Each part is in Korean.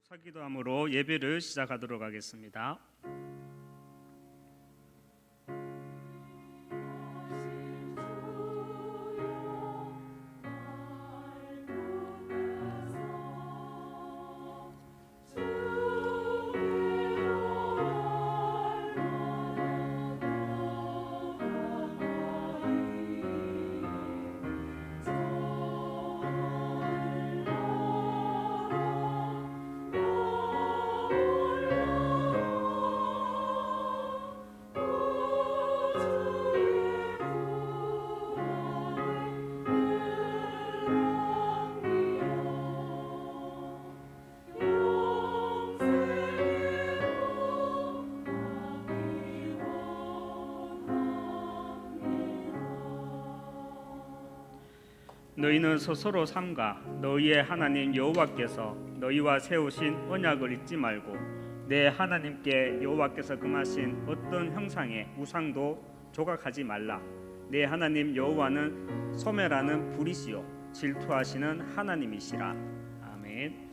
사기도함으로 예배를 시작하도록 하겠습니다. 너희는 스스로 삼가 너희의 하나님 여호와께서 너희와 세우신 언약을 잊지 말고 내 하나님께 여호와께서 금하신 어떤 형상의 우상도 조각하지 말라. 내 하나님 여호와는 소멸하는 불이시요 질투하시는 하나님이시라. 아멘.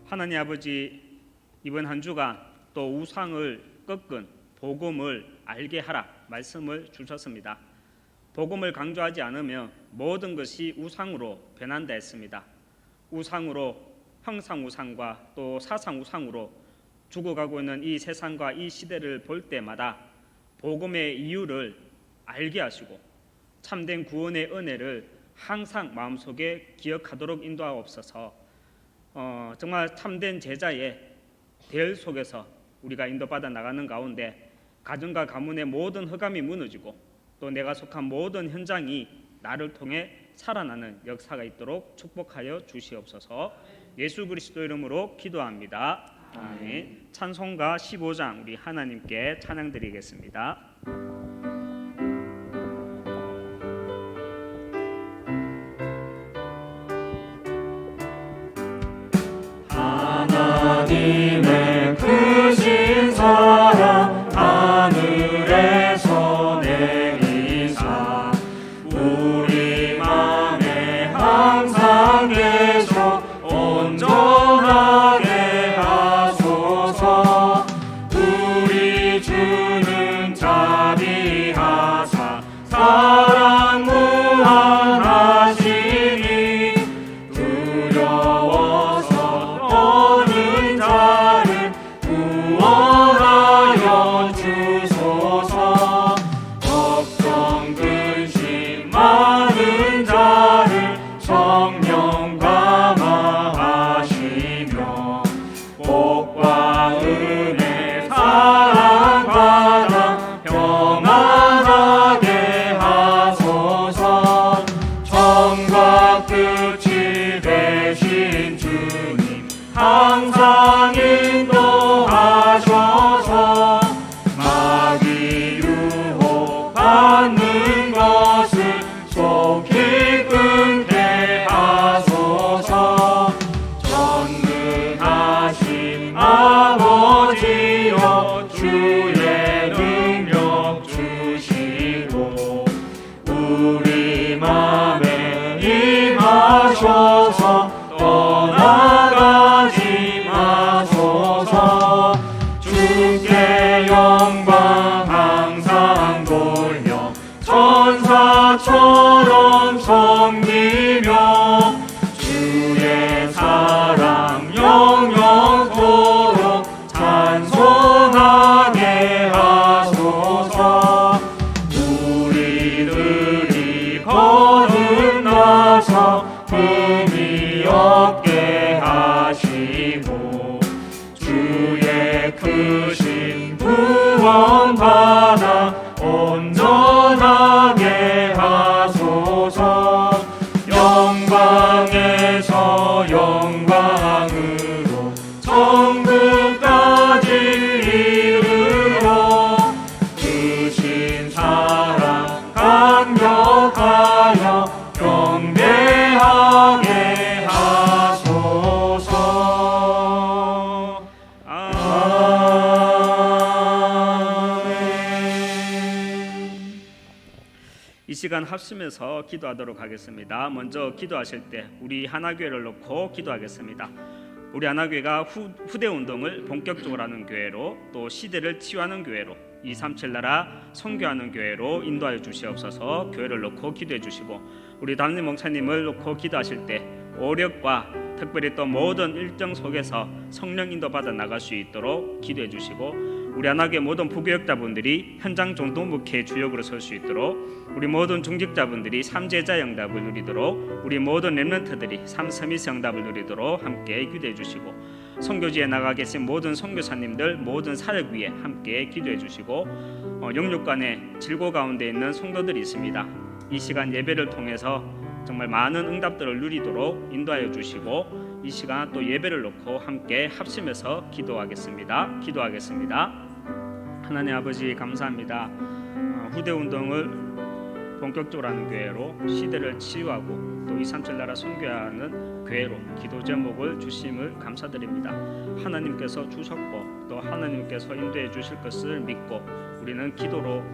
하나님 아버지, 이번 한 주간 또 우상을 꺾은 복음을 알게 하라 말씀을 주셨습니다. 복음을 강조하지 않으면 모든 것이 우상으로 변한다 했습니다. 우상으로, 형상 우상과 또 사상 우상으로 죽어가고 있는 이 세상과 이 시대를 볼 때마다 복음의 이유를 알게 하시고 참된 구원의 은혜를 항상 마음속에 기억하도록 인도하옵소서. 정말 참된 제자의 대열 속에서 우리가 인도받아 나가는 가운데 가정과 가문의 모든 흑암이 무너지고 또 내가 속한 모든 현장이 나를 통해 살아나는 역사가 있도록 축복하여 주시옵소서. 예수 그리스도 이름으로 기도합니다. 아멘. 찬송가 15장 우리 하나님께 찬양드리겠습니다. 하나님의 크신 사랑 하늘에서 내리사 우리 맘에 항상 계셔 온전하게 하소서. 우리 주는 자비하사 사랑 무한하시니 두려워서 떠는 자를 구원하여 주소서. 걱정 근심 많은 자를 성령 감화하시며 복과 은혜 사랑 받아 평안하게 하소서. 정과 끝이 되신 주님 항상 인도하셔서 마귀 유혹받는 것을 속히 끊게 하소서. 전능하신 아버지여 주의 능력 주시고 우리 맘에 임하셔서 떠나가지 마소서. 주께 영광 항상 돌려 천사처럼 섬기며 주의 사랑 영영토록 찬송하게 하소서. 우리들이 거듭나서 흠이 없게 하시고 주의 크신 구원 받아 온전하게 하소서. 영광에서 영광으로 천국까지 이르러 크신 사랑 강력하여 경배하게 하소서. 아멘. 이 시간 합심해서 기도하도록 하겠습니다. 먼저 기도하실 때 우리 하나교회를 놓고 기도하겠습니다. 우리 하나교회가 후대 운동을 본격적으로 하는 교회로, 또 시대를 치유하는 교회로, 237 나라 선교하는 교회로 인도하여 주시옵소서. 교회를 놓고 기도해 주시고, 우리 담임 목사님을 놓고 기도하실 때 오력과 특별히 또 모든 일정 속에서 성령 인도 받아 나갈 수 있도록 기도해 주시고, 우리 하나교회 모든 부교역자분들이 현장 종도목회 주역으로 설 수 있도록, 우리 모든 중직자분들이 삼제자 응답을 누리도록, 우리 모든 렘넌트들이 삼서미스 응답을 누리도록 함께 기도해 주시고, 선교지에 나가 계신 모든 선교사님들 모든 사역 위에 함께 기도해 주시고, 영육간에 질고 가운데 있는 성도들이 있습니다. 이 시간 예배를 통해서 정말 많은 응답들을 누리도록 인도하여 주시고, 이 시간 또 예배를 놓고 함께 합심해서 기도하겠습니다. 하나님 아버지 감사합니다. 후대 운동을 본격적으로 하는 교회로, 시대를 치유하고 또 237 나라 선교하는 교회로 기도 제목을 주심을 감사드립니다. 하나님께서 주셨고 또 하나님께서 인도해 주실 것을 믿고 우리는 기도로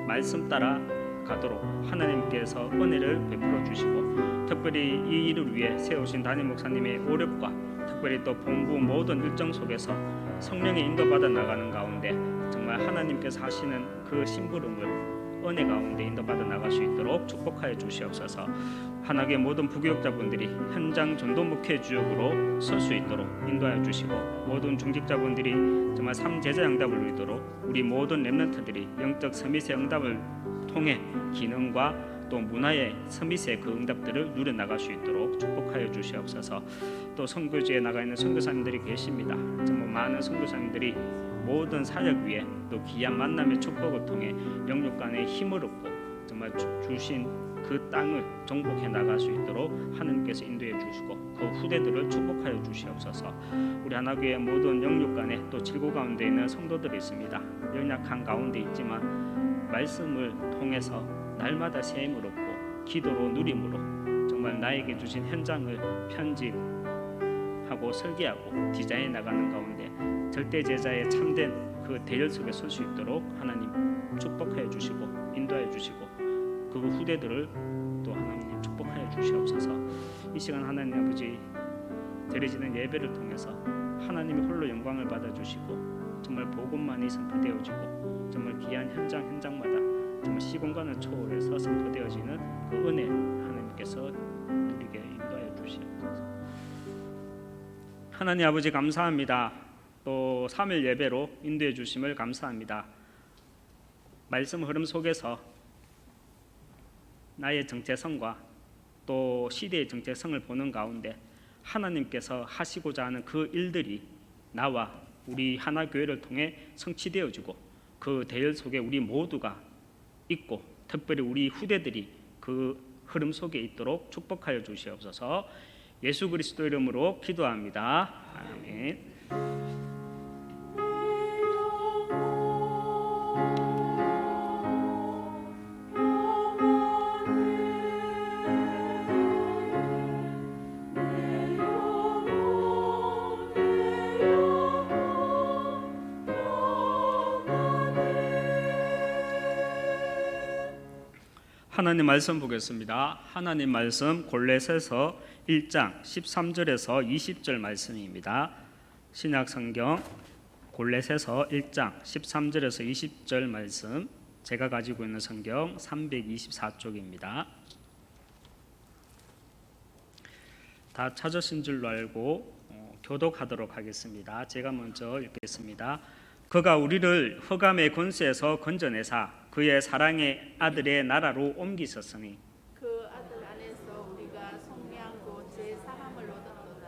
말씀 따라 가도록 하나님께서 은혜를 베풀어 주시고, 특별히 이 일을 위해 세우신 담임 목사님의 오력과 특별히 또 본부 모든 일정 속에서 성령의 인도받아 나가는 가운데 정말 하나님께서 하시는 그 심부름을 은혜 가운데 인도받아 나갈 수 있도록 축복하여 주시옵소서. 하나님의 모든 부교역자분들이 현장 전도 목회 주역으로 설 수 있도록 인도하여 주시고, 모든 중직자분들이 정말 삼제자 응답을 누리도록 우리 모든 렘넌트들이 영적 서밋의 응답을 통해 기능과 또 문화의 서밋의 그 응답들을 누려 나갈 수 있도록 축복하여 주시옵소서. 또 선교지에 나가 있는 선교사님들이 계십니다. 정말 많은 선교사님들이 모든 사역 위에 또 귀한 만남의 축복을 통해 영육간의 힘을 얻고 정말 주신 그 땅을 정복해 나갈 수 있도록 하나님께서 인도해 주시고 그 후대들을 축복하여 주시옵소서. 우리 하나교회 모든 영육간에 또 질고 가운데 있는 성도들이 있습니다. 연약한 가운데 있지만 말씀을 통해서 날마다 새 힘을 얻고 기도로 누림으로 정말 나에게 주신 현장을 편집하고 설계하고 디자인해 나가는 가운데 절대 제자의 참된 그 대열 속에 설 수 있도록 하나님 축복하여 주시고 인도하여 주시고 그 후대들을 또 하나님 축복하여 주시옵소서. 이 시간 하나님 아버지 드려지는 예배를 통해서 하나님이 홀로 영광을 받아주시고 정말 복음만이 선포되어지고 정말 귀한 현장마다 정말 시공간을 초월해서 선포되어지는 그 은혜 하나님께서 누리게 인도하여 주시옵소서. 하나님 아버지 감사합니다. 또 3일 예배로 인도해 주심을 감사합니다. 말씀 흐름 속에서 나의 정체성과 또 시대의 정체성을 보는 가운데 하나님께서 하시고자 하는 그 일들이 나와 우리 하나교회를 통해 성취되어지고 그 대열 속에 우리 모두가 있고 특별히 우리 후대들이 그 흐름 속에 있도록 축복하여 주시옵소서. 예수 그리스도 이름으로 기도합니다. 아멘. 하나님 말씀 보겠습니다. 하나님 말씀 골로새서 1장 13절에서 20절 말씀입니다. 신약 성경 골로새서 1장 13절에서 20절 말씀, 제가 가지고 있는 성경 324쪽입니다. 다 찾으신 줄로 알고 교독하도록 하겠습니다. 제가 먼저 읽겠습니다. 그가 우리를 흑암의 권세에서 건져내사 그의 사랑의 아들의 나라로 옮기셨으니 그 아들 안에서 우리가 성량고 제 사함을 얻었도다.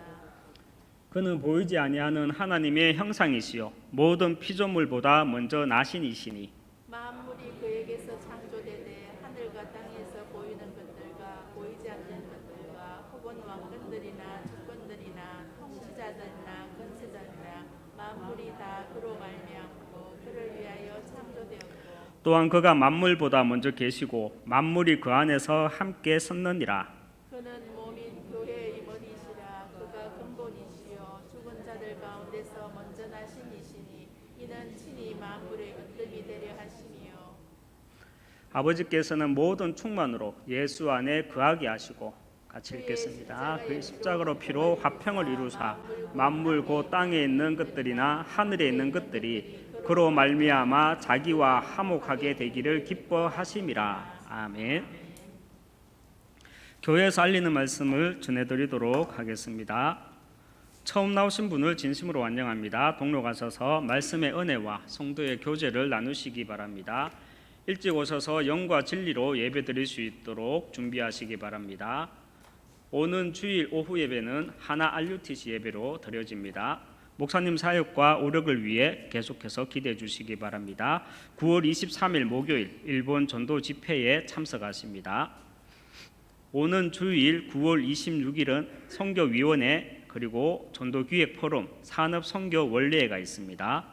그는 보이지 아니하는 하나님의 형상이시요 모든 피조물보다 먼저 나신 이시니 만물이 그에게서 창조되되 하늘과 땅에서 보이는 것들과 보이지 않는 것들과 혹은 왕권들이나 주권들이나 통치자들이나 권세자들이나 만물이 다 그로 말미암고 그를 위하여 창조되었고 또한 그가 만물보다 먼저 계시고 만물이 그 안에서 함께 섰느니라. 그는 몸인 교회의 머리시라. 그가 근본이시요 죽은 자들 가운데서 먼저 나신 이시니 이는 친히 만물의 으뜸이 되려 하심이요. 아버지께서는 모든 충만으로 예수 안에 거하게 하시고 같이 읽겠습니다. 그의 십자가로 피로 화평을 이루사 만물 곧 땅에 있는 것들이나 하늘에 있는 것들이 그로 말미암아 자기와 화목하게 되기를 기뻐하심이라. 아멘. 교회에서 알리는 말씀을 전해드리도록 하겠습니다. 처음 나오신 분을 진심으로 환영합니다. 동로 가셔서 말씀의 은혜와 성도의 교제를 나누시기 바랍니다. 일찍 오셔서 영과 진리로 예배드릴 수 있도록 준비하시기 바랍니다. 오는 주일 오후 예배는 하나 RUTC 예배로 드려집니다. 목사님 사역과 오력을 위해 계속해서 기대해 주시기 바랍니다. 9월 23일 목요일 일본 전도 집회에 참석하십니다. 오는 주일 9월 26일은 선교위원회 그리고 전도기획 포럼 산업선교 원례회가 있습니다.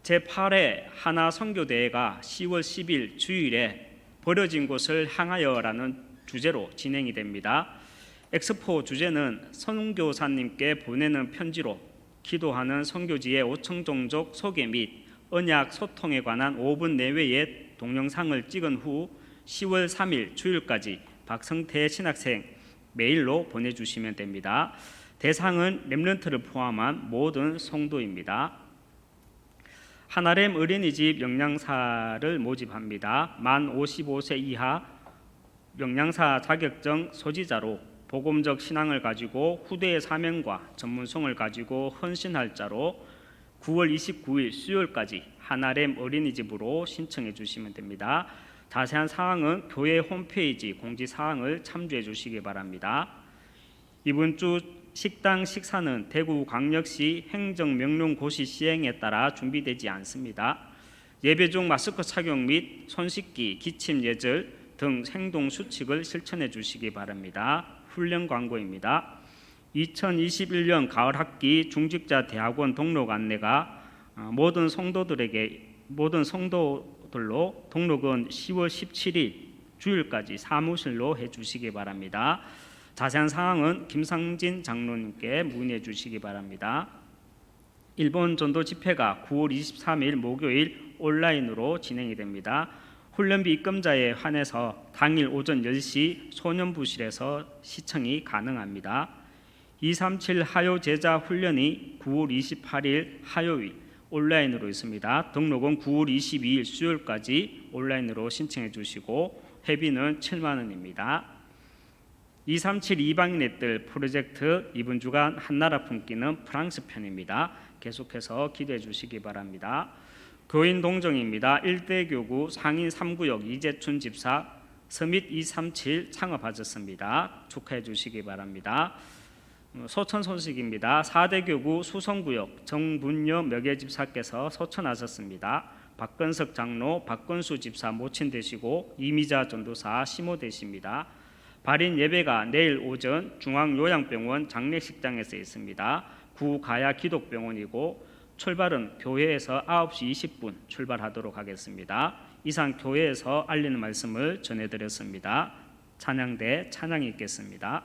제8회 하나 선교대회가 10월 10일 주일에 버려진 곳을 향하여라는 주제로 진행이 됩니다. 엑스포 주제는 선교사님께 보내는 편지로 기도하는 선교지의 오청종족 소개 및 언약 소통에 관한 5분 내외의 동영상을 찍은 후 10월 3일 주일까지 박성태 신학생 메일로 보내주시면 됩니다. 대상은 렘넌트를 포함한 모든 성도입니다. 하나렘 어린이집 영양사를 모집합니다. 만 55세 이하 영양사 자격증 소지자로 복음적 신앙을 가지고 후대의 사명과 전문성을 가지고 헌신할 자로 9월 29일 수요일까지 하나렘 어린이집으로 신청해 주시면 됩니다. 자세한 사항은 교회 홈페이지 공지사항을 참조해 주시기 바랍니다. 이번 주 식당 식사는 대구광역시 행정명령고시 시행에 따라 준비되지 않습니다. 예배 중 마스크 착용 및 손 씻기, 기침 예절 등 행동 수칙을 실천해 주시기 바랍니다. 훈련 광고입니다. 2021년 가을 학기 중직자 대학원 등록 안내가 모든 성도들로 등록은 10월 17일 주일까지 사무실로 해주시기 바랍니다. 자세한 사항은 김상진 장로님께 문의해 주시기 바랍니다. 일본 전도 집회가 9월 23일 목요일 온라인으로 진행이 됩니다. 훈련비 입금자에 한해서 당일 오전 10시 소년부실에서 시청이 가능합니다. 237 하요 제자 훈련이 9월 28일 화요일 온라인으로 있습니다. 등록은 9월 22일 수요일까지 온라인으로 신청해 주시고 회비는 7만 원입니다. 237 이방인의 뜰 프로젝트 이번 주간 한나라 품기는 프랑스 편입니다. 계속해서 기대해 주시기 바랍니다. 교인 동정입니다. 1대 교구 상인 3구역 이재춘 집사 서밋 237 창업하셨습니다. 축하해 주시기 바랍니다. 소천 소식입니다. 4대 교구 수성구역 정분여 명예집사께서 소천하셨습니다. 박건석 장로, 박건수 집사 모친 되시고 이미자 전도사 시모 되십니다. 발인 예배가 내일 오전 중앙요양병원 장례식장에서 있습니다. 구가야 기독병원이고 출발은 교회에서 9시 20분 출발하도록 하겠습니다. 이상 교회에서 알리는 말씀을 전해드렸습니다. 찬양대 찬양이 있겠습니다.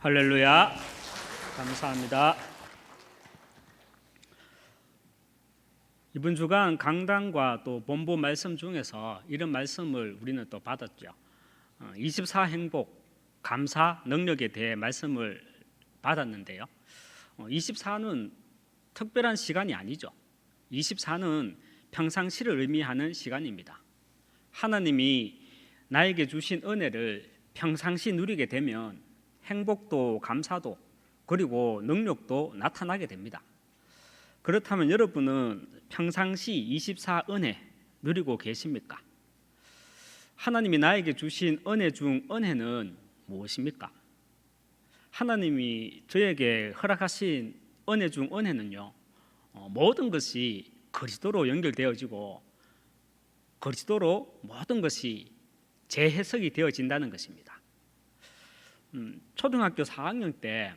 할렐루야. 감사합니다. 이번 주간 강단과 또 본부 말씀 중에서 이런 말씀을 우리는 또 받았죠. 24 행복, 감사, 능력에 대해 말씀을 받았는데요. 24는 특별한 시간이 아니죠. 24는 평상시를 의미하는 시간입니다. 하나님이 나에게 주신 은혜를 평상시 누리게 되면 행복도 감사도 그리고 능력도 나타나게 됩니다. 그렇다면 여러분은 평상시 24 은혜 누리고 계십니까? 하나님이 나에게 주신 은혜 중 은혜는 무엇입니까? 하나님이 저에게 허락하신 은혜 중 은혜는요, 모든 것이 그리스도로 연결되어지고 그리스도로 모든 것이 재해석이 되어진다는 것입니다. 초등학교 4학년 때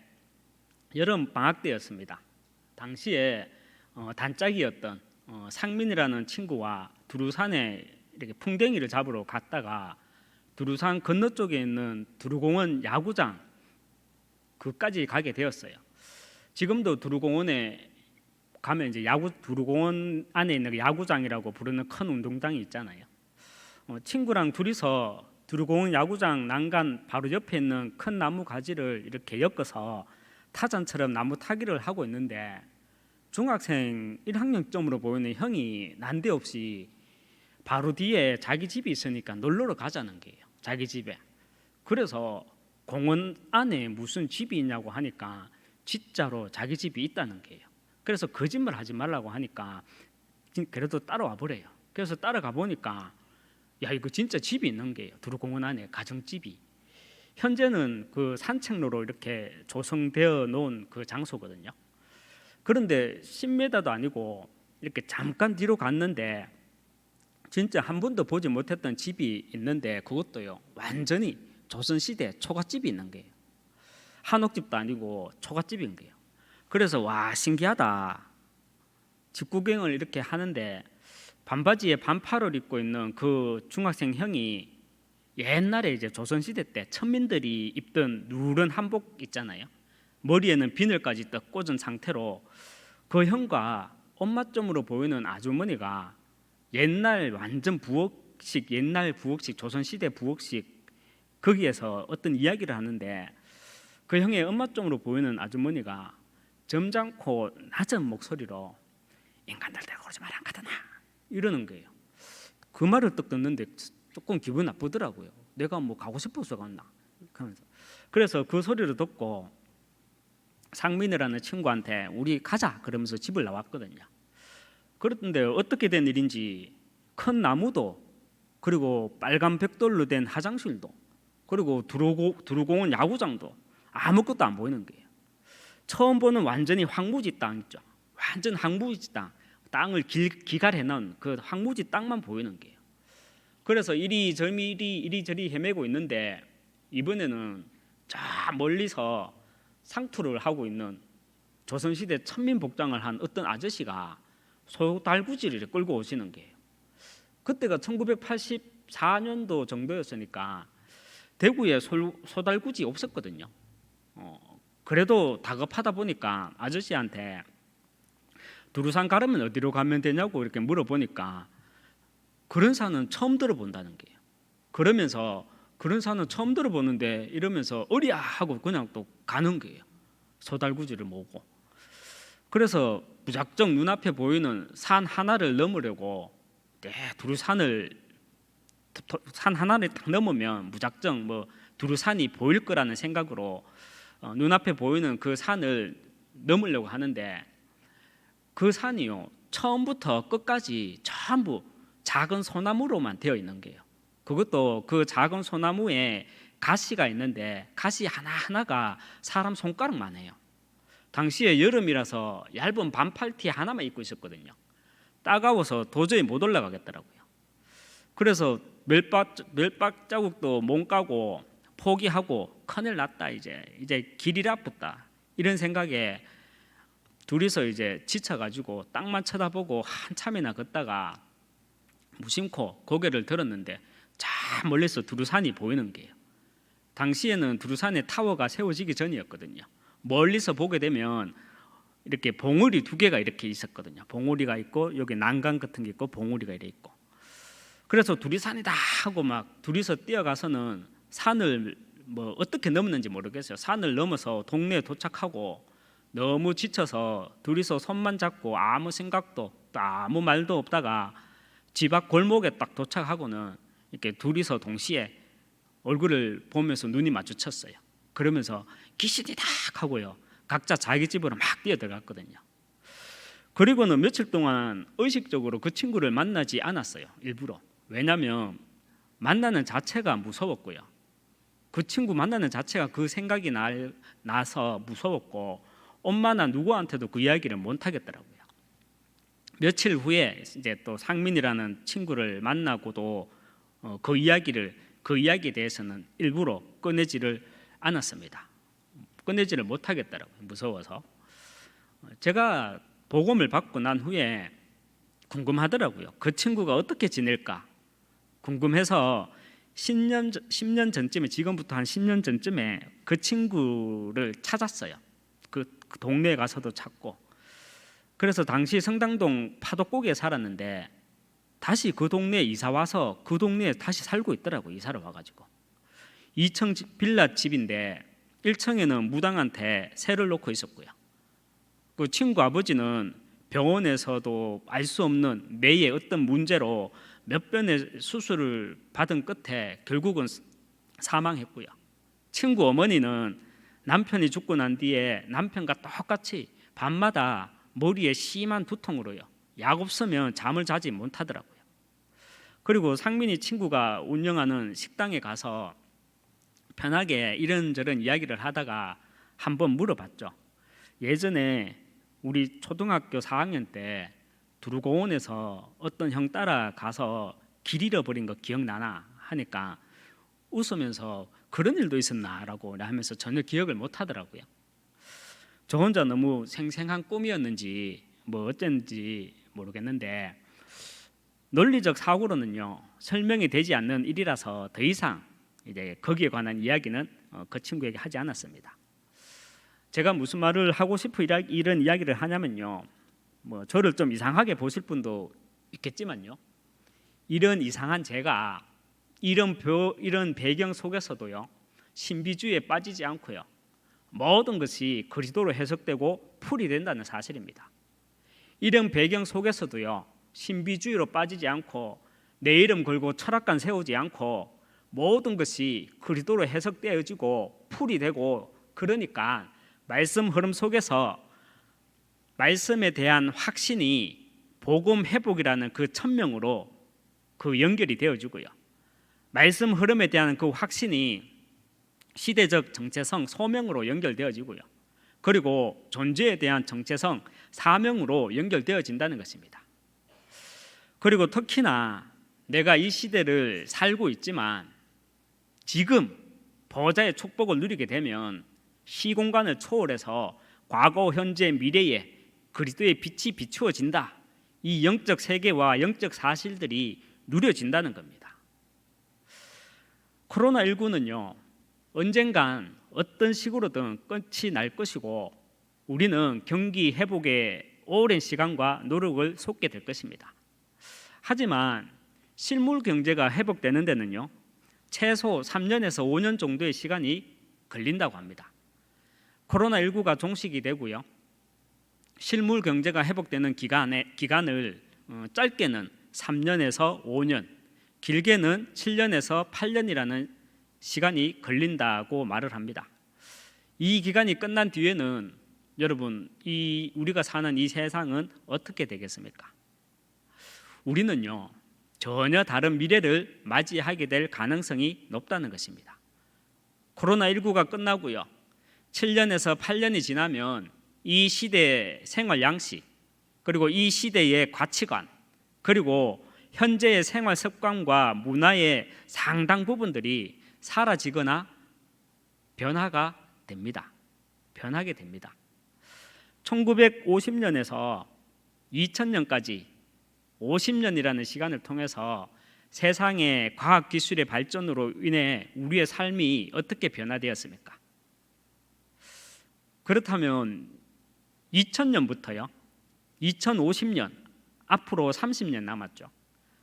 여름 방학 때였습니다. 당시에 단짝이었던 상민이라는 친구와 두루산에 이렇게 풍뎅이를 잡으러 갔다가 두루산 건너쪽에 있는 두루공원 야구장 그까지 가게 되었어요. 지금도 두루공원에 가면 이제 두루공원 안에 있는 야구장이라고 부르는 큰 운동장이 있잖아요. 친구랑 둘이서 두루공원 야구장 난간 바로 옆에 있는 큰 나무 가지를 이렇게 엮어서 타잔처럼 나무 타기를 하고 있는데 중학생 1학년쯤으로 보이는 형이 난데없이 바로 뒤에 자기 집이 있으니까 놀러 가자는 거예요. 자기 집에. 그래서 공원 안에 무슨 집이 있냐고 하니까 진짜로 자기 집이 있다는 거예요. 그래서 거짓말 하지 말라고 하니까 그래도 따라와 보래요. 그래서 따라가 보니까 야, 이거 진짜 집이 있는 거예요. 두루공원 안에 가정집이. 현재는 그 산책로로 이렇게 조성되어 놓은 그 장소거든요. 그런데 10m도 아니고 이렇게 잠깐 뒤로 갔는데 진짜 한 번도 보지 못했던 집이 있는데 그것도요, 완전히 조선시대 초가집이 있는 거예요. 한옥집도 아니고 초가집인 거예요. 그래서 와, 신기하다. 집 구경을 이렇게 하는데 반바지에 반팔을 입고 있는 그 중학생 형이 옛날에 이제 조선시대 때 천민들이 입던 누런 한복 있잖아요. 머리에는 비늘까지 딱 꽂은 상태로 그 형과 엄마점으로 보이는 아주머니가 옛날 완전 부엌식, 옛날 부엌식, 조선시대 부엌식 거기에서 어떤 이야기를 하는데 그 형의 엄마점으로 보이는 아주머니가 점잖고 낮은 목소리로 인간들 대고 그러지 말안 가더나 이러는 거예요. 그 말을 딱 듣는데 조금 기분 나쁘더라고요. 내가 뭐 가고 싶어서 갔나 그러면서. 그래서 그 소리를 듣고 상민이라는 친구한테 우리 가자 그러면서 집을 나왔거든요. 그런데 어떻게 된 일인지 큰 나무도 그리고 빨간 벽돌로 된 화장실도 그리고 두루공원 야구장도 아무것도 안 보이는 거예요. 처음 보는 완전히 황무지 땅 있죠. 완전 황무지 땅. 땅을 기갈해 놓은 그 황무지 땅만 보이는 거예요. 그래서 이리저리 헤매고 있는데 이번에는 저 멀리서 상투를 하고 있는 조선시대 천민복장을 한 어떤 아저씨가 소달구지를 끌고 오시는 거예요. 그때가 1984년도 정도였으니까 대구에 소달구지 없었거든요. 그래도 다급하다 보니까 아저씨한테 두루산 가려면 어디로 가면 되냐고 이렇게 물어보니까 그런 산은 처음 들어본다는 거예요. 그러면서 그런 산은 처음 들어보는데 이러면서 어리야 하고 그냥 또 가는 거예요. 소달구지를 모고. 그래서 무작정 눈앞에 보이는 산 하나를 넘으려고 산 하나를 딱 넘으면 무작정 뭐 두루산이 보일 거라는 생각으로 눈앞에 보이는 그 산을 넘으려고 하는데 그 산이요, 처음부터 끝까지 전부 작은 소나무로만 되어 있는 거예요. 그것도 그 작은 소나무에 가시가 있는데 가시 하나하나가 사람 손가락만 해요. 당시에 여름이라서 얇은 반팔티 하나만 입고 있었거든요. 따가워서 도저히 못 올라가겠더라고요. 그래서 멸박 자국도 못 가고 포기하고 큰일 났다, 이제 길이 아프다 이런 생각에 둘이서 이제 지쳐가지고 땅만 쳐다보고 한참이나 걷다가 무심코 고개를 들었는데 저 멀리서 두루산이 보이는 거예요. 당시에는 두루산에 타워가 세워지기 전이었거든요. 멀리서 보게 되면 이렇게 봉우리 두 개가 이렇게 있었거든요. 봉우리가 있고 여기 난간 같은 게 있고 봉우리가 이렇게 있고. 그래서 두리산이다 하고 막 둘이서 뛰어가서는 산을 뭐 어떻게 넘었는지 모르겠어요. 산을 넘어서 동네에 도착하고 너무 지쳐서 둘이서 손만 잡고 아무 생각도 또 아무 말도 없다가 집 앞 골목에 딱 도착하고는 이렇게 둘이서 동시에 얼굴을 보면서 눈이 마주쳤어요. 그러면서 귀신이다 하고요. 각자 자기 집으로 막 뛰어들어갔거든요. 그리고는 며칠 동안 의식적으로 그 친구를 만나지 않았어요. 일부러. 왜냐하면 만나는 자체가 무서웠고요. 그 친구 만나는 자체가 그 생각이 나서 무서웠고 엄마나 누구한테도 그 이야기를 못 하겠더라고요. 며칠 후에 이제 또 상민이라는 친구를 만나고도 그 이야기에 대해서는 일부러 꺼내지를 않았습니다. 꺼내지를 못 하겠더라고요. 무서워서. 제가 복음을 받고 난 후에 궁금하더라고요. 그 친구가 어떻게 지낼까 궁금해서 10년 전쯤에, 지금부터 한 10년 전쯤에 그 친구를 찾았어요. 그 동네에 가서도 찾고. 그래서 당시 성당동 파독고기에 살았는데 다시 그 동네에 이사 와서 그 동네에 다시 살고 있더라고요. 이사를 와가지고 2층 빌라 집인데 1층에는 무당한테 새를 놓고 있었고요. 그 친구 아버지는 병원에서도 알 수 없는 뇌의 어떤 문제로 몇 번의 수술을 받은 끝에 결국은 사망했고요. 친구 어머니는 남편이 죽고 난 뒤에 남편과 똑같이 밤마다 머리에 심한 두통으로요. 약 없으면 잠을 자지 못하더라고요. 그리고 상민이 친구가 운영하는 식당에 가서 편하게 이런저런 이야기를 하다가 한번 물어봤죠. 예전에 우리 초등학교 4학년 때 두루공원에서 어떤 형 따라가서 길 잃어버린 거 기억나나 하니까 웃으면서 그런 일도 있었나라고 하면서 전혀 기억을 못 하더라고요. 저 혼자 너무 생생한 꿈이었는지 뭐 어쩐지 모르겠는데 논리적 사고로는요 설명이 되지 않는 일이라서 더 이상 이제 거기에 관한 이야기는 그 친구에게 하지 않았습니다. 제가 무슨 말을 하고 싶어 이런 이야기를 하냐면요, 뭐 저를 좀 이상하게 보실 분도 있겠지만요, 이런 이상한 제가 이런 배경 속에서도요 신비주의에 빠지지 않고요 모든 것이 그리스도로 해석되고 풀이된다는 사실입니다. 이런 배경 속에서도요 신비주의로 빠지지 않고 내 이름 걸고 철학관 세우지 않고 모든 것이 그리스도로 해석되어지고 풀이되고, 그러니까 말씀 흐름 속에서 말씀에 대한 확신이 복음 회복이라는 그 천명으로 그 연결이 되어지고요, 말씀 흐름에 대한 그 확신이 시대적 정체성 소명으로 연결되어지고요, 그리고 존재에 대한 정체성 사명으로 연결되어진다는 것입니다. 그리고 특히나 내가 이 시대를 살고 있지만 지금 보좌의 축복을 누리게 되면 시공간을 초월해서 과거, 현재, 미래에 그리스도의 빛이 비추어진다. 이 영적 세계와 영적 사실들이 누려진다는 겁니다. 코로나19는요 언젠간 어떤 식으로든 끝이 날 것이고 우리는 경기 회복에 오랜 시간과 노력을 쏟게 될 것입니다. 하지만 실물 경제가 회복되는 데는요 최소 3년에서 5년 정도의 시간이 걸린다고 합니다. 코로나19가 종식이 되고요, 실물 경제가 회복되는 기간을 짧게는 3년에서 5년, 길게는 7년에서 8년이라는 시간이 걸린다고 말을 합니다. 이 기간이 끝난 뒤에는 여러분, 우리가 사는 이 세상은 어떻게 되겠습니까? 우리는요 전혀 다른 미래를 맞이하게 될 가능성이 높다는 것입니다. 코로나19가 끝나고요 7년에서 8년이 지나면 이 시대의 생활 양식, 그리고 이 시대의 가치관, 그리고 현재의 생활 습관과 문화의 상당 부분들이 사라지거나 변화가 됩니다. 변하게 됩니다. 1950년에서 2000년까지 50년이라는 시간을 통해서 세상의 과학 기술의 발전으로 인해 우리의 삶이 어떻게 변화되었습니까? 그렇다면 2000년부터요 2050년 앞으로 30년 남았죠.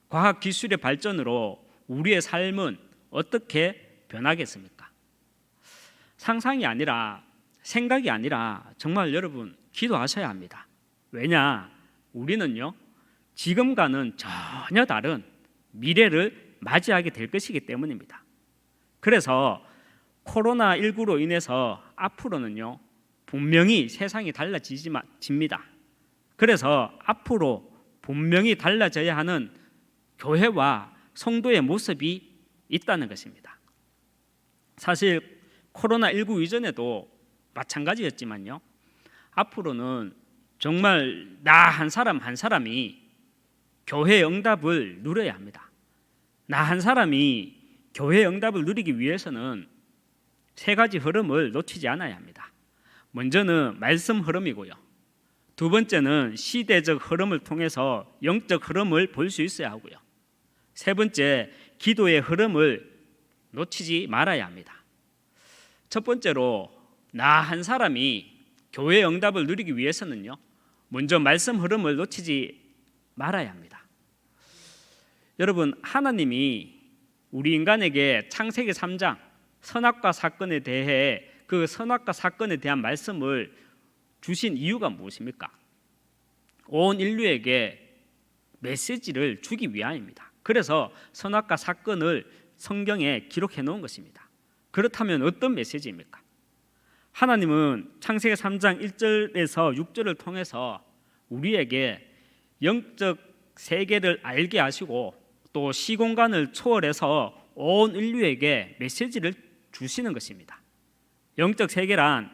과학 기술의 발전으로 우리의 삶은 어떻게 변하겠습니까? 상상이 아니라 생각이 아니라 정말 여러분 기도하셔야 합니다. 왜냐? 우리는요 지금과는 전혀 다른 미래를 맞이하게 될 것이기 때문입니다. 그래서 코로나19로 인해서 앞으로는요 분명히 세상이 달라집니다. 그래서 앞으로 분명히 달라져야 하는 교회와 성도의 모습이 있다는 것입니다. 사실 코로나19 이전에도 마찬가지였지만요 앞으로는 정말 나 한 사람 한 사람이 교회의 응답을 누려야 합니다. 나 한 사람이 교회의 응답을 누리기 위해서는 세 가지 흐름을 놓치지 않아야 합니다. 먼저는 말씀 흐름이고요. 두 번째는 시대적 흐름을 통해서 영적 흐름을 볼 수 있어야 하고요. 세 번째, 기도의 흐름을 놓치지 말아야 합니다. 첫 번째로 나 한 사람이 교회의 응답을 누리기 위해서는요 먼저 말씀 흐름을 놓치지 말아야 합니다. 여러분, 하나님이 우리 인간에게 창세기 3장 선악과 사건에 대해 그 선악과 사건에 대한 말씀을 주신 이유가 무엇입니까? 온 인류에게 메시지를 주기 위함입니다. 그래서 선악과 사건을 성경에 기록해 놓은 것입니다. 그렇다면 어떤 메시지입니까? 하나님은 창세기 3장 1절에서 6절을 통해서 우리에게 영적 세계를 알게 하시고 또 시공간을 초월해서 온 인류에게 메시지를 주시는 것입니다. 영적 세계란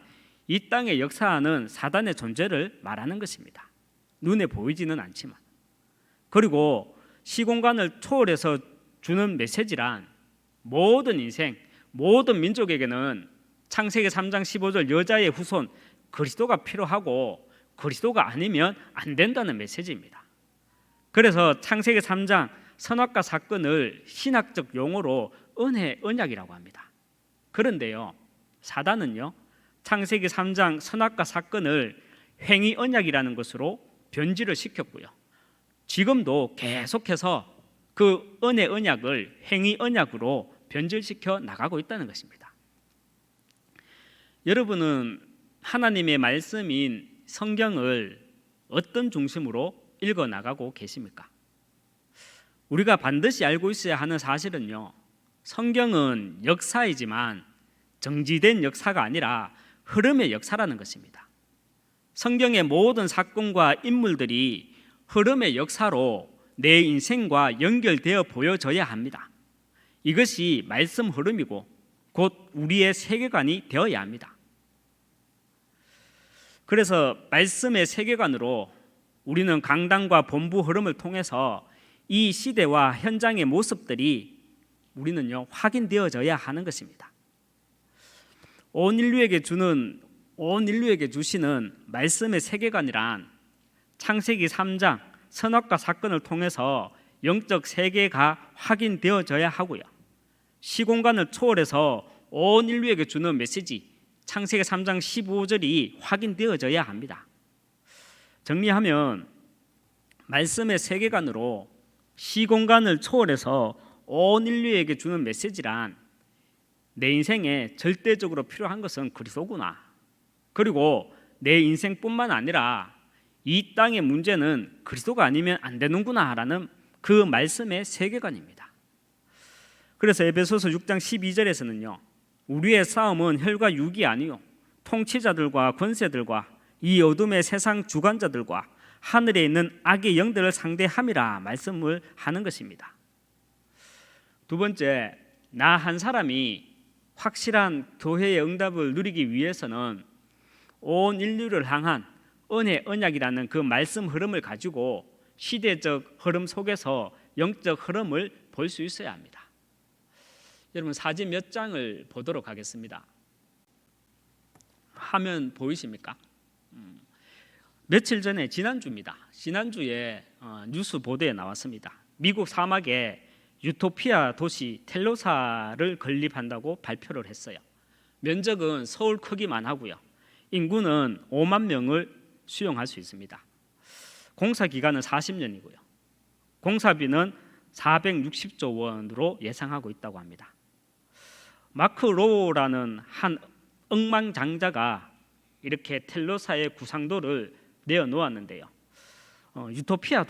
이 땅에 역사하는 사단의 존재를 말하는 것입니다. 눈에 보이지는 않지만. 그리고 시공간을 초월해서 주는 메시지란 모든 인생, 모든 민족에게는 창세기 3장 15절 여자의 후손 그리스도가 필요하고 그리스도가 아니면 안 된다는 메시지입니다. 그래서 창세기 3장 선악과 사건을 신학적 용어로 은혜 언약이라고 합니다. 그런데요 사단은요 창세기 3장 선악과 사건을 횡의 언약이라는 것으로 변질을 시켰고요. 지금도 계속해서 그 은혜 언약을 횡의 언약으로 변질시켜 나가고 있다는 것입니다. 여러분은 하나님의 말씀인 성경을 어떤 중심으로 읽어 나가고 계십니까? 우리가 반드시 알고 있어야 하는 사실은요 성경은 역사이지만 정지된 역사가 아니라 흐름의 역사라는 것입니다. 성경의 모든 사건과 인물들이 흐름의 역사로 내 인생과 연결되어 보여져야 합니다. 이것이 말씀 흐름이고 곧 우리의 세계관이 되어야 합니다. 그래서 말씀의 세계관으로 우리는 강단과 본부 흐름을 통해서 이 시대와 현장의 모습들이 우리는요 확인되어져야 하는 것입니다. 온 인류에게 주시는 말씀의 세계관이란 창세기 3장 선악과 사건을 통해서 영적 세계가 확인되어져야 하고요. 시공간을 초월해서 온 인류에게 주는 메시지 창세기 3장 15절이 확인되어져야 합니다. 정리하면 말씀의 세계관으로 시공간을 초월해서 온 인류에게 주는 메시지란 내 인생에 절대적으로 필요한 것은 그리스도구나. 그리고 내 인생뿐만 아니라 이 땅의 문제는 그리스도가 아니면 안 되는구나라는 그 말씀의 세계관입니다. 그래서 에베소서 6장 12절에서는요 우리의 싸움은 혈과 육이 아니요 통치자들과 권세들과 이 어둠의 세상 주관자들과 하늘에 있는 악의 영들을 상대함이라 말씀을 하는 것입니다. 두 번째, 나 한 사람이 확실한 교회의 응답을 누리기 위해서는 온 인류를 향한 은혜 언약이라는 그 말씀 흐름을 가지고 시대적 흐름 속에서 영적 흐름을 볼 수 있어야 합니다. 여러분 사진 몇 장을 보도록 하겠습니다. 화면 보이십니까? 며칠 전에 지난주에 뉴스 보도에 나왔습니다. 미국 사막에 유토피아 도시 텔로사를 건립한다고 발표를 했어요. 면적은 서울 크기만 하고요. 인구는 5만 명을 수용할 수 있습니다. 공사 기간은 40년이고요. 공사비는 460조 원으로 예상하고 있다고 합니다. 마크 로우라는 한 억만장자가 이렇게 텔로사의 구상도를 내어놓았는데요. 유토피아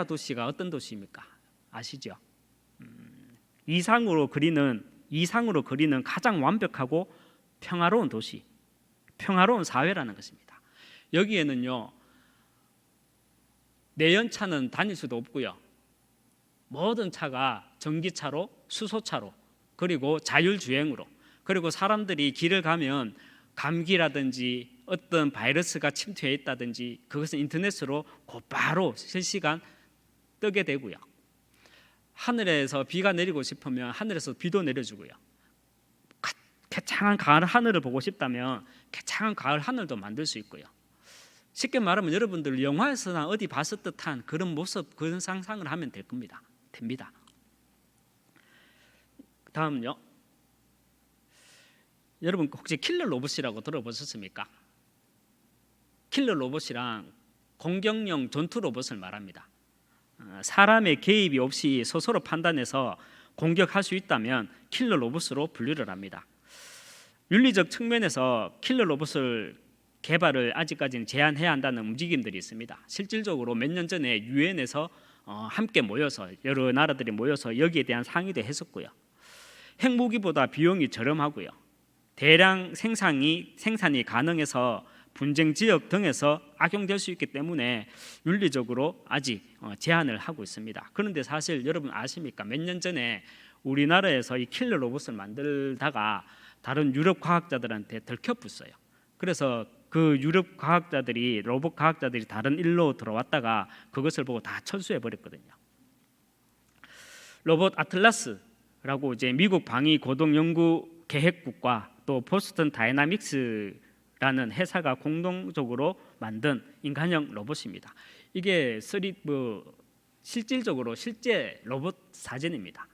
도시가 어떤 도시입니까? 아시죠? 이상으로 그리는 가장 완벽하고 평화로운 도시, 평화로운 사회라는 것입니다. 여기에는요, 내연차는 다닐 수도 없고요. 모든 차가 전기차로, 수소차로, 그리고 자율주행으로, 그리고 사람들이 길을 가면 감기라든지 어떤 바이러스가 침투해 있다든지 그것은 인터넷으로 곧바로 실시간 뜨게 되고요. 하늘에서 비가 내리고 싶으면 하늘에서 비도 내려주고요. 개창한 가을 하늘을 보고 싶다면 개창한 가을 하늘도 만들 수 있고요. 쉽게 말하면 여러분들 영화에서나 어디 봤을 듯한 그런 모습, 그런 상상을 하면 됩니다. 다음요. 여러분 혹시 킬러 로봇이라고 들어보셨습니까? 킬러 로봇이랑 공격용 전투 로봇을 말합니다. 사람의 개입이 없이 스스로 판단해서 공격할 수 있다면 킬러 로봇으로 분류를 합니다. 윤리적 측면에서 킬러 로봇을 개발을 아직까지는 제한해야 한다는 움직임들이 있습니다. 실질적으로 몇 년 전에 유엔에서 함께 모여서 여러 나라들이 모여서 여기에 대한 상의도 했었고요. 핵무기보다 비용이 저렴하고요. 대량 생산이 가능해서 분쟁 지역 등에서 악용될 수 있기 때문에 윤리적으로 아직 제한을 하고 있습니다. 그런데 사실 여러분 아십니까? 몇 년 전에 우리나라에서 이 킬러 로봇을 만들다가 다른 유럽 과학자들한테 들켜붙어요. 그래서 그 유럽 과학자들이, 로봇 과학자들이 다른 일로 들어왔다가 그것을 보고 다 철수해 버렸거든요. 로봇 아틀라스라고 이제 미국 방위 고동 연구 계획국과 또 보스턴 다이나믹스라는 회사가 공동적으로 만든 인간형 로봇입니다. 이게 실질적으로 실제 로봇 사진입니다.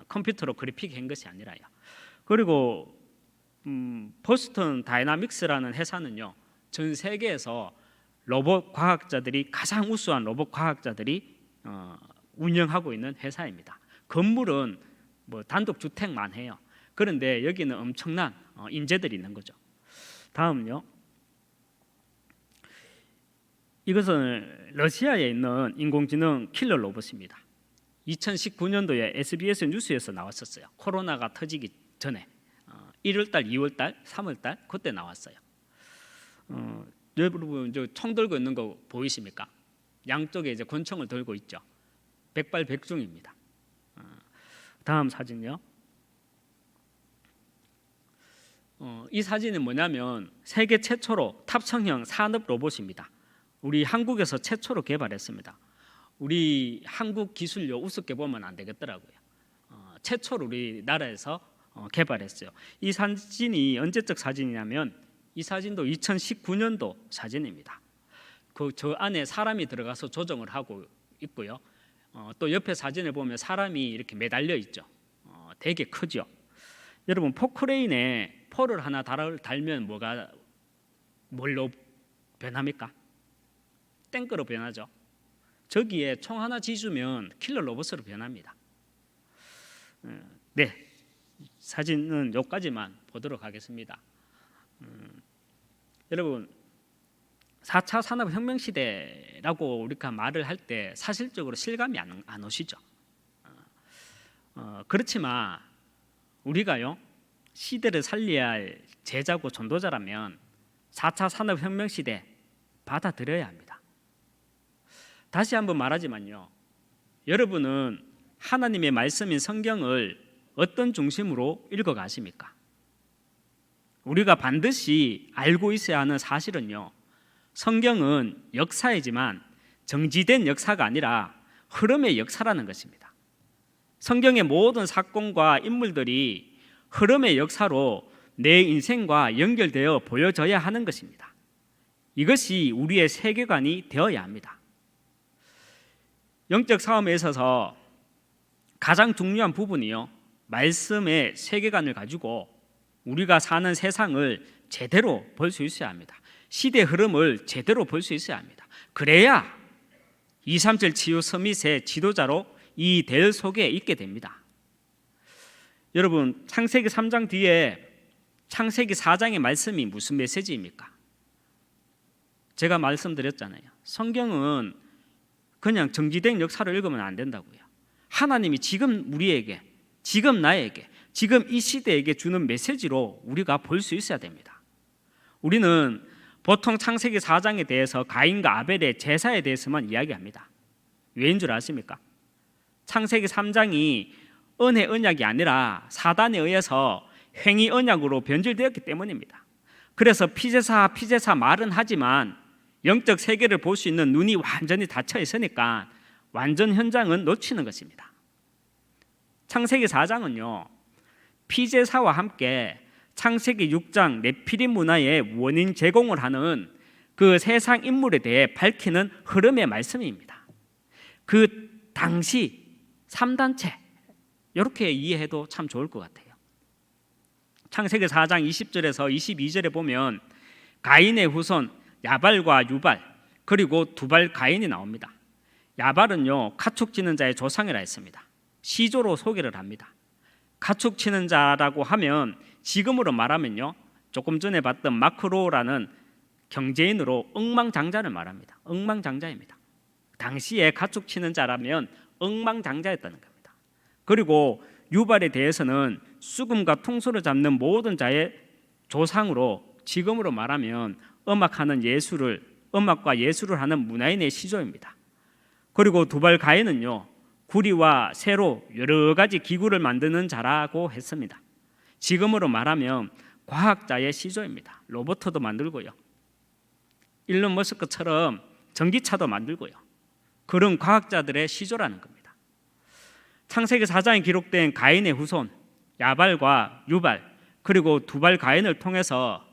컴퓨터로 그래픽한 것이 아니라요. 그리고 보스턴 다이나믹스라는 회사는요, 전 세계에서 로봇 과학자들이 가장 우수한 로봇 과학자들이 운영하고 있는 회사입니다. 건물은 단독 주택만 해요. 그런데 여기는 엄청난 인재들이 있는 거죠. 다음요. 이것은 러시아에 있는 인공지능 킬러 로봇입니다. 2019년도에 SBS 뉴스에서 나왔었어요. 코로나가 터지기 전에 1월달, 2월달, 3월달 그때 나왔어요. 여러분 총 들고 있는 거 보이십니까? 양쪽에 이제 권총을 들고 있죠. 백발백중입니다. 다음 사진요. 이 사진은 뭐냐면 세계 최초로 탑승형 산업 로봇입니다. 우리 한국에서 최초로 개발했습니다. 우리 한국 기술력 우습게 보면 안 되겠더라고요. 최초로 우리나라에서 개발했어요. 이 사진이 언제적 사진이냐면 이 사진도 2019년도 사진입니다. 저 안에 사람이 들어가서 조정을 하고 있고요. 또 옆에 사진을 보면 사람이 이렇게 매달려 있죠. 되게 크죠. 여러분 포크레인에 포를 하나 달면 뭘로 변합니까? 탱크로 변하죠. 저기에 총 하나 쥐주면 킬러 로봇으로 변합니다. 네, 사진은 여기까지만 보도록 하겠습니다. 여러분 4차 산업혁명 시대라고 우리가 말을 할 때 사실적으로 실감이 안 오시죠. 그렇지만 우리가요 시대를 살려야 할 제자고 전도자라면 4차 산업혁명 시대 받아들여야 합니다. 다시 한번 말하지만요, 여러분은 하나님의 말씀인 성경을 어떤 중심으로 읽어가십니까? 우리가 반드시 알고 있어야 하는 사실은요, 성경은 역사이지만 정지된 역사가 아니라 흐름의 역사라는 것입니다. 성경의 모든 사건과 인물들이 흐름의 역사로 내 인생과 연결되어 보여져야 하는 것입니다. 이것이 우리의 세계관이 되어야 합니다. 영적 싸움에 있어서 가장 중요한 부분이요, 말씀의 세계관을 가지고 우리가 사는 세상을 제대로 볼 수 있어야 합니다. 시대 흐름을 제대로 볼 수 있어야 합니다. 그래야 237 치유 서밋의 지도자로 이 대 속에 있게 됩니다. 여러분, 창세기 3장 뒤에 창세기 4장의 말씀이 무슨 메시지입니까? 제가 말씀드렸잖아요. 성경은 그냥 정지된 역사를 읽으면 안 된다고요. 하나님이 지금 우리에게, 지금 나에게, 지금 이 시대에게 주는 메시지로 우리가 볼 수 있어야 됩니다. 우리는 보통 창세기 4장에 대해서 가인과 아벨의 제사에 대해서만 이야기합니다. 왜인 줄 아십니까? 창세기 3장이 은혜 언약이 아니라 사단에 의해서 행위 언약으로 변질되었기 때문입니다. 그래서 피제사 말은 하지만 영적 세계를 볼 수 있는 눈이 완전히 닫혀 있으니까 완전 현장은 놓치는 것입니다. 창세기 4장은요, 피제사와 함께 창세기 6장 네피림 문화의 원인 제공을 하는 그 세상 인물에 대해 밝히는 흐름의 말씀입니다. 그 당시 3단체, 이렇게 이해해도 참 좋을 것 같아요. 창세기 4장 20절에서 22절에 보면 가인의 후손 야발과 유발, 그리고 두발 가인이 나옵니다. 야발은요, 가축치는 자의 조상이라 했습니다. 시조로 소개를 합니다. 가축치는 자라고 하면 지금으로 말하면요, 조금 전에 봤던 마크로라는 경제인으로 억망장자를 말합니다. 억망장자입니다. 당시에 가축치는 자라면 억망장자였다는 겁니다. 그리고 유발에 대해서는 쑥음과 퉁소를 잡는 모든 자의 조상으로, 지금으로 말하면 음악과 예술을 하는 문화인의 시조입니다. 그리고 두발 가인은요, 구리와 쇠로 여러 가지 기구를 만드는 자라고 했습니다. 지금으로 말하면 과학자의 시조입니다. 로봇도 만들고요, 일론 머스크처럼 전기차도 만들고요, 그런 과학자들의 시조라는 겁니다. 창세기 4장에 기록된 가인의 후손 야발과 유발, 그리고 두발 가인을 통해서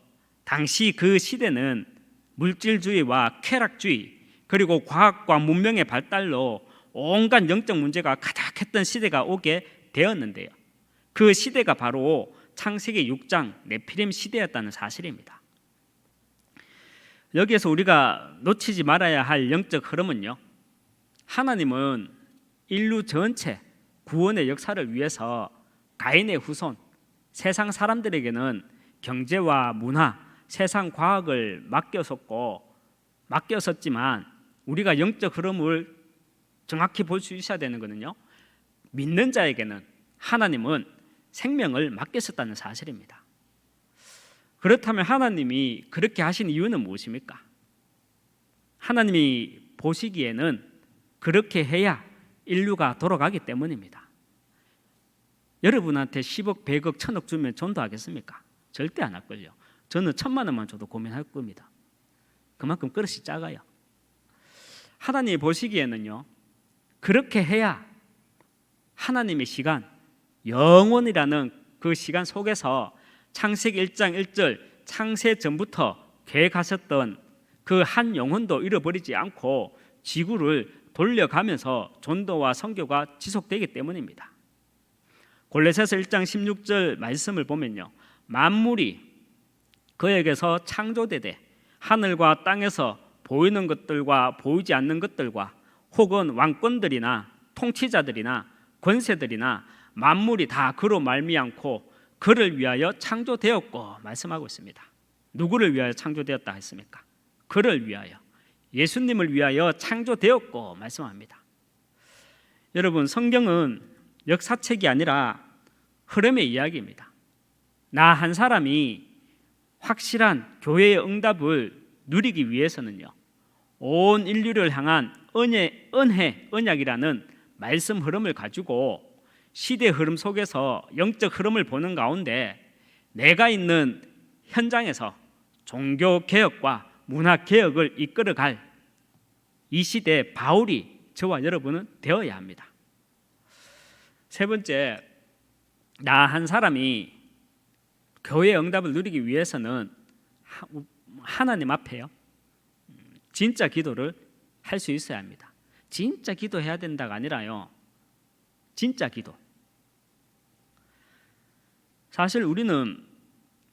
당시 그 시대는 물질주의와 쾌락주의, 그리고 과학과 문명의 발달로 온갖 영적 문제가 가득했던 시대가 오게 되었는데요, 그 시대가 바로 창세기 6장 네피림 시대였다는 사실입니다. 여기에서 우리가 놓치지 말아야 할 영적 흐름은요, 하나님은 인류 전체 구원의 역사를 위해서 가인의 후손, 세상 사람들에게는 경제와 문화, 세상 과학을 맡겼었지만 우리가 영적 흐름을 정확히 볼 수 있어야 되는 것은요, 믿는 자에게는 하나님은 생명을 맡겼었다는 사실입니다. 그렇다면 하나님이 그렇게 하신 이유는 무엇입니까? 하나님이 보시기에는 그렇게 해야 인류가 돌아가기 때문입니다. 여러분한테 10억, 100억, 1000억 주면 전도하겠습니까? 절대 안 할걸요. 저는 1000만 원만 줘도 고민할 겁니다. 그만큼 그릇이 작아요. 하나님이 보시기에는요, 그렇게 해야 하나님의 시간, 영원이라는 그 시간 속에서 창세기 1장 1절 창세 전부터 계획하셨던 그 한 영혼도 잃어버리지 않고 지구를 돌려가면서 전도와 선교가 지속되기 때문입니다. 골로새서 1장 16절 말씀을 보면요, 만물이 그에게서 창조되되 하늘과 땅에서 보이는 것들과 보이지 않는 것들과 혹은 왕권들이나 통치자들이나 권세들이나 만물이 다 그로 말미암고 그를 위하여 창조되었고 말씀하고 있습니다. 누구를 위하여 창조되었다 했습니까? 그를 위하여, 예수님을 위하여 창조되었고 말씀합니다. 여러분, 성경은 역사책이 아니라 흐름의 이야기입니다. 나 한 사람이 확실한 교회의 응답을 누리기 위해서는요, 온 인류를 향한 은혜, 언약이라는 말씀 흐름을 가지고 시대 흐름 속에서 영적 흐름을 보는 가운데 내가 있는 현장에서 종교 개혁과 문화 개혁을 이끌어갈 이 시대 바울이 저와 여러분은 되어야 합니다. 세 번째, 나 한 사람이 교회의 응답을 누리기 위해서는 하나님 앞에요, 진짜 기도를 할 수 있어야 합니다. 진짜 기도해야 된다가 아니라요, 진짜 기도. 사실 우리는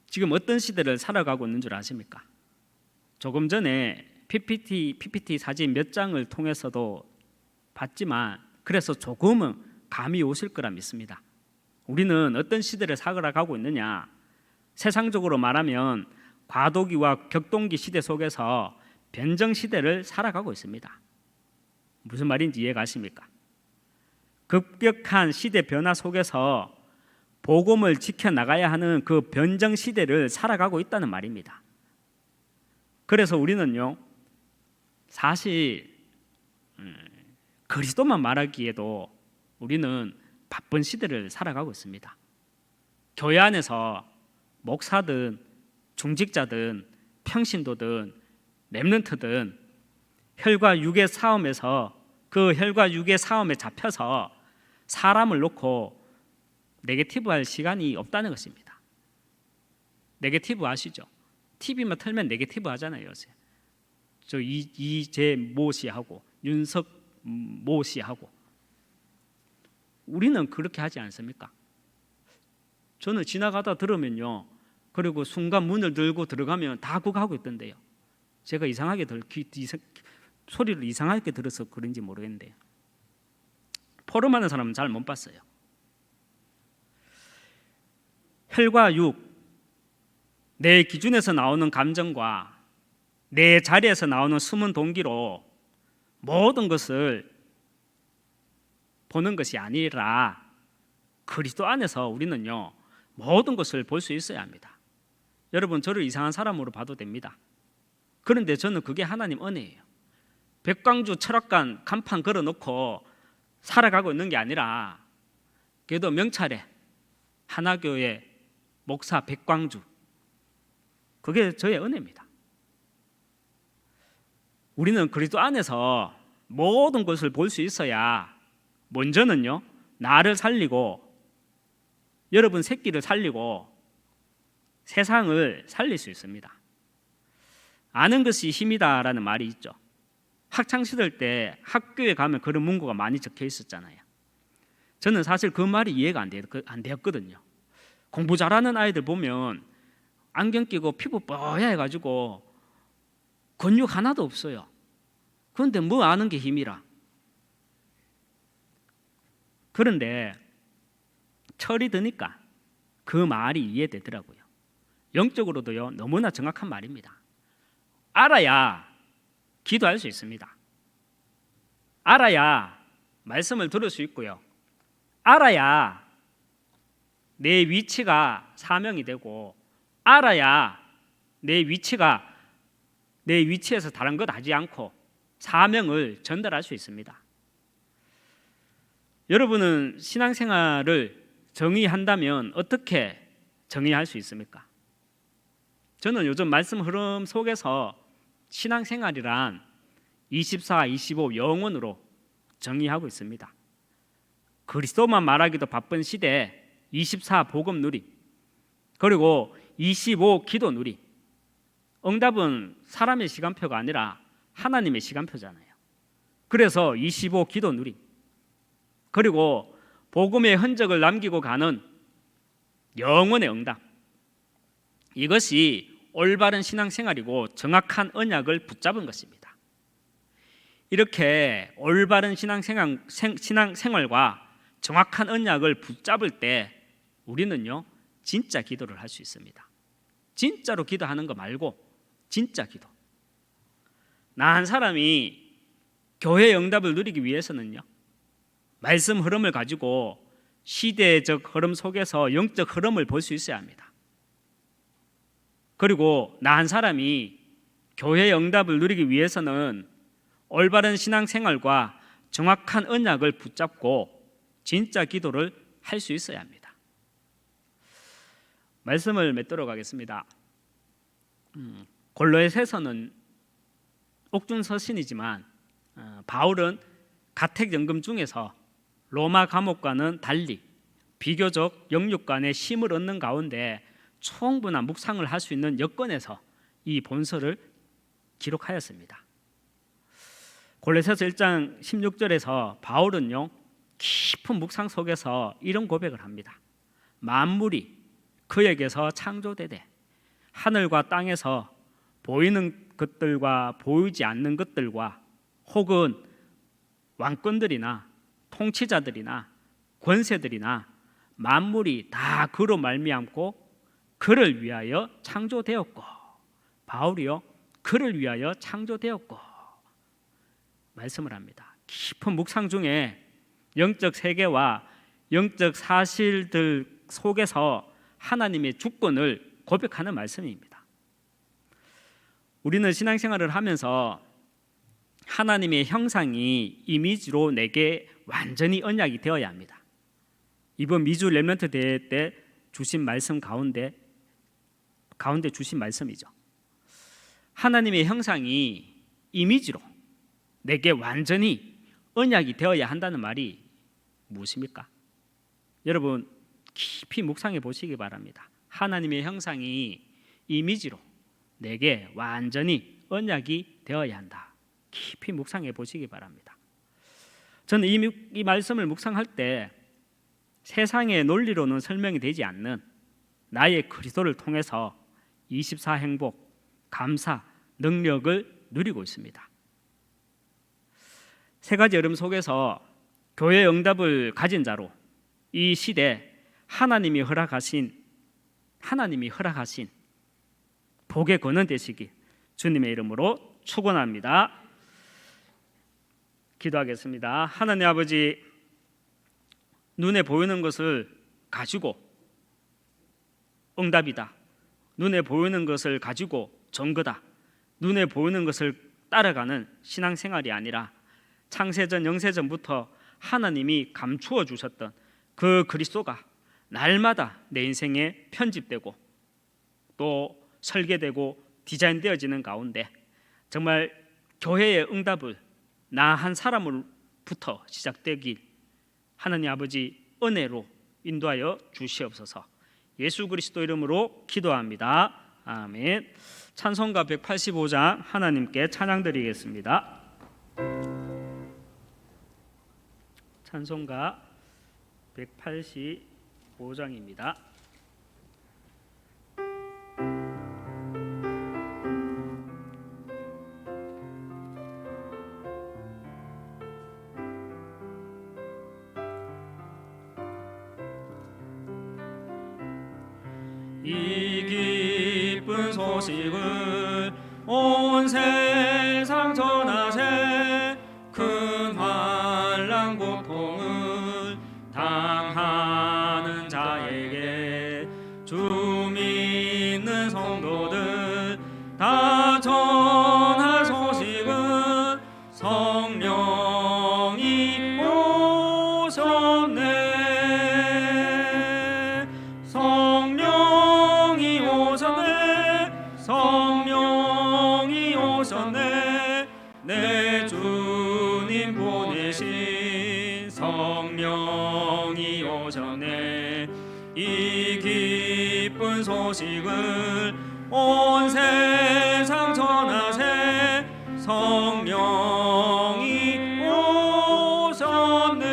지금 어떤 시대를 살아가고 있는 줄 아십니까? 조금 전에 PPT 사진 몇 장을 통해서도 봤지만 그래서 조금은 감이 오실 거라 믿습니다. 우리는 어떤 시대를 살아가고 있느냐? 세상적으로 말하면 과도기와 격동기 시대 속에서 변정 시대를 살아가고 있습니다. 무슨 말인지 이해가십니까? 급격한 시대 변화 속에서 복음을 지켜나가야 하는 그 변정 시대를 살아가고 있다는 말입니다. 그래서 우리는요, 사실 그리스도만 말하기에도 우리는 바쁜 시대를 살아가고 있습니다. 교회 안에서 목사든 중직자든 평신도든 렘넌트든 혈과 육의 싸움에서 그 혈과 육의 싸움에 잡혀서 사람을 놓고 네게티브할 시간이 없다는 것입니다. 네게티브 아시죠? TV만 틀면 네게티브 하잖아요. 요새 저 이재 모 씨하고 윤석 모 씨하고 우리는 그렇게 하지 않습니까? 저는 지나가다 들으면요, 그리고 순간 문을 들고 들어가면 다 그거 하고 있던데요. 제가 이상하게 소리를 이상하게 들어서 그런지 모르겠는데요. 포럼하는 사람은 잘 못 봤어요. 혈과 육, 내 기준에서 나오는 감정과 내 자리에서 나오는 숨은 동기로 모든 것을 보는 것이 아니라 그리스도 안에서 우리는요, 모든 것을 볼 수 있어야 합니다. 여러분, 저를 이상한 사람으로 봐도 됩니다. 그런데 저는 그게 하나님 은혜예요. 백광주 철학관 간판 걸어놓고 살아가고 있는 게 아니라 그래도 명찰에 하나교회 목사 백광주, 그게 저의 은혜입니다. 우리는 그리스도 안에서 모든 것을 볼 수 있어야 먼저는요, 나를 살리고 여러분 새끼를 살리고 세상을 살릴 수 있습니다. 아는 것이 힘이다라는 말이 있죠. 학창시절 때 학교에 가면 그런 문구가 많이 적혀 있었잖아요. 저는 사실 그 말이 이해가 안 되었거든요. 공부 잘하는 아이들 보면 안경 끼고 피부 뽀얗해가지고 근육 하나도 없어요. 그런데 뭐 아는 게 힘이라. 그런데 철이 드니까 그 말이 이해되더라고요. 영적으로도요, 너무나 정확한 말입니다. 알아야 기도할 수 있습니다. 알아야 말씀을 들을 수 있고요. 알아야 내 위치가 사명이 되고, 알아야 내 위치에서 다른 것 하지 않고 사명을 전달할 수 있습니다. 여러분은 신앙생활을 정의한다면 어떻게 정의할 수 있습니까? 저는 요즘 말씀 흐름 속에서 신앙생활이란 24, 25 영원으로 정의하고 있습니다. 그리스도만 말하기도 바쁜 시대에 24 복음 누리, 그리고 25 기도 누리. 응답은 사람의 시간표가 아니라 하나님의 시간표잖아요. 그래서 25 기도 누리, 그리고 복음의 흔적을 남기고 가는 영원의 응답. 이것이 올바른 신앙생활이고 정확한 언약을 붙잡은 것입니다. 이렇게 올바른 신앙생활과 정확한 언약을 붙잡을 때 우리는요, 진짜 기도를 할 수 있습니다. 진짜로 기도하는 거 말고 진짜 기도. 나 한 사람이 교회의 응답을 누리기 위해서는요, 말씀 흐름을 가지고 시대적 흐름 속에서 영적 흐름을 볼 수 있어야 합니다. 그리고 나 한 사람이 교회의 응답을 누리기 위해서는 올바른 신앙생활과 정확한 언약을 붙잡고 진짜 기도를 할 수 있어야 합니다. 말씀을 맺도록 하겠습니다. 골로새서는 옥중 서신이지만 바울은 가택연금 중에서 로마 감옥과는 달리 비교적 영육간의 힘을 얻는 가운데 충분한 묵상을 할 수 있는 여건에서 이 본서를 기록하였습니다. 골로새서 1장 16절에서 바울은요, 깊은 묵상 속에서 이런 고백을 합니다. 만물이 그에게서 창조되되 하늘과 땅에서 보이는 것들과 보이지 않는 것들과 혹은 왕권들이나 통치자들이나 권세들이나 만물이 다 그로 말미암고 그를 위하여 창조되었고, 바울이요 그를 위하여 창조되었고 말씀을 합니다. 깊은 묵상 중에 영적 세계와 영적 사실들 속에서 하나님의 주권을 고백하는 말씀입니다. 우리는 신앙생활을 하면서 하나님의 형상이 이미지로 내게 완전히 언약이 되어야 합니다. 이번 미주 렘넌트 대회 때 주신 말씀 가운데 주신 말씀이죠. 하나님의 형상이 이미지로 내게 완전히 언약이 되어야 한다는 말이 무엇입니까? 여러분 깊이 묵상해 보시기 바랍니다. 하나님의 형상이 이미지로 내게 완전히 언약이 되어야 한다. 깊이 묵상해 보시기 바랍니다. 저는 이 말씀을 묵상할 때 세상의 논리로는 설명이 되지 않는 나의 그리스도를 통해서 24행복, 감사, 능력을 누리고 있습니다. 세 가지 여름 속에서 교회 응답을 가진 자로 이 시대 하나님이 허락하신 복의 권한 되시기 주님의 이름으로 축원합니다. 기도하겠습니다. 하나님 아버지, 눈에 보이는 것을 가지고 응답이다, 눈에 보이는 것을 가지고 증거다, 눈에 보이는 것을 따라가는 신앙생활이 아니라 창세전 영세전부터 하나님이 감추어 주셨던 그 그리스도가 날마다 내 인생에 편집되고 또 설계되고 디자인되어지는 가운데 정말 교회의 응답을 나 한 사람으로부터 시작되길 하나님 아버지 은혜로 인도하여 주시옵소서. 예수 그리스도 이름으로 기도합니다. 아멘. 찬송가 185장 하나님께 찬양 드리겠습니다. 찬송가 185장입니다. 이 기쁜 소식을 온 세상 전하세. 큰 환난 고통을 당하는 자에게 주 믿는 성도들 다 전할 소식은 성령이 오셨네. 성령이 오셨네. 내 주님 보내신 성령이 오셨네. 이 기쁜 소식을 온 세상 전하세. 성령이 오셨네.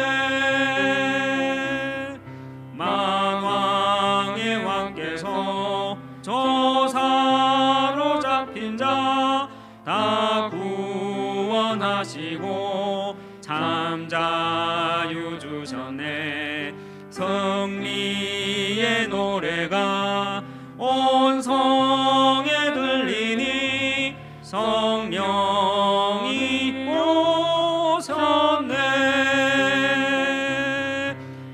만왕의 왕께서 저 사로잡힌 자 다 구원하시고 참 자유 주셨네. 승리의 노래가 온 성에 들리니 성령이 오셨네.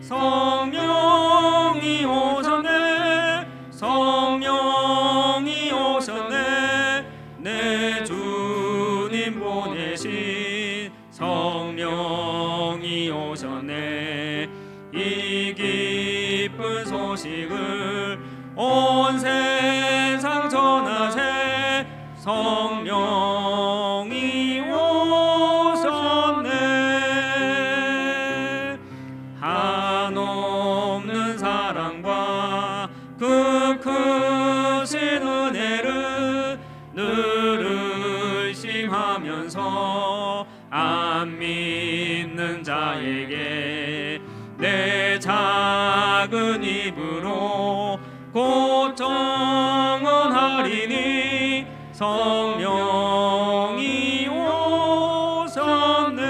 성령이 오셨네. 성령이 오셨네. 내 주님 보내신 성령이 오셨네. 이 기쁜 소식을 온 세상 전하세. 성령이 오셨네. 한없는 사랑과 그 크신 은혜를 늘 의심하면서 안 믿는 자에게 작은 입으로 곧 정언하리니 성령이 오셨네.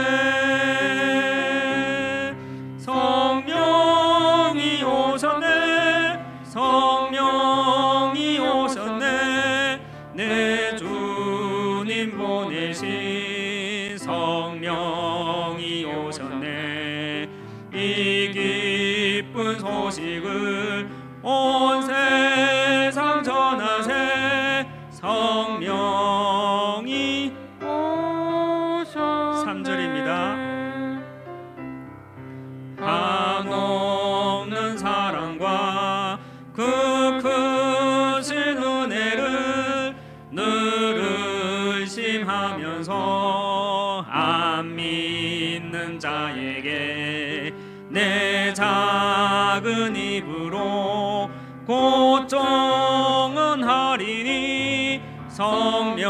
성령이 오셨네. 성령이 오셨네. 내 주님 보내신 성령이 오셨네. 이 기쁜 소식을 온 세상 전하세. 성령이 오셨네. 3절입니다. 한없는 사랑과 그 크신 은혜를 늘 의심하면서 안 믿는 자에게 내 작은 입으로 곧 정언하리니 성령이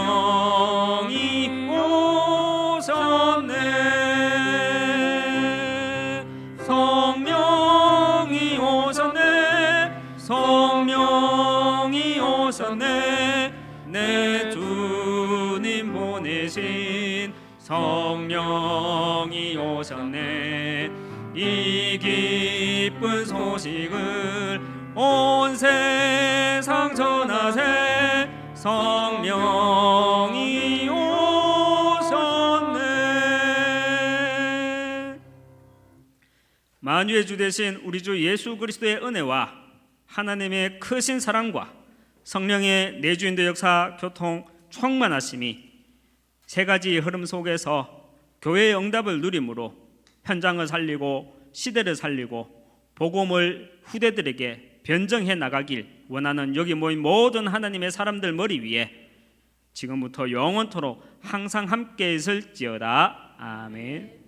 오셨네. 성령이 오셨네. 성령이 오셨네. 내 주님 보내신 성령이 오셨네. 이 기쁜 소식을 온 세상 전하세. 성령이 오셨네. 만유의 주 되신 우리 주 예수 그리스도의 은혜와 하나님의 크신 사랑과 성령의 내주인도 역사 교통 충만하심이 세 가지 흐름 속에서 교회의 응답을 누림으로 현장을 살리고 시대를 살리고 복음을 후대들에게 변정해 나가길 원하는 여기 모인 모든 하나님의 사람들 머리 위에 지금부터 영원토록 항상 함께 있을지어다. 아멘.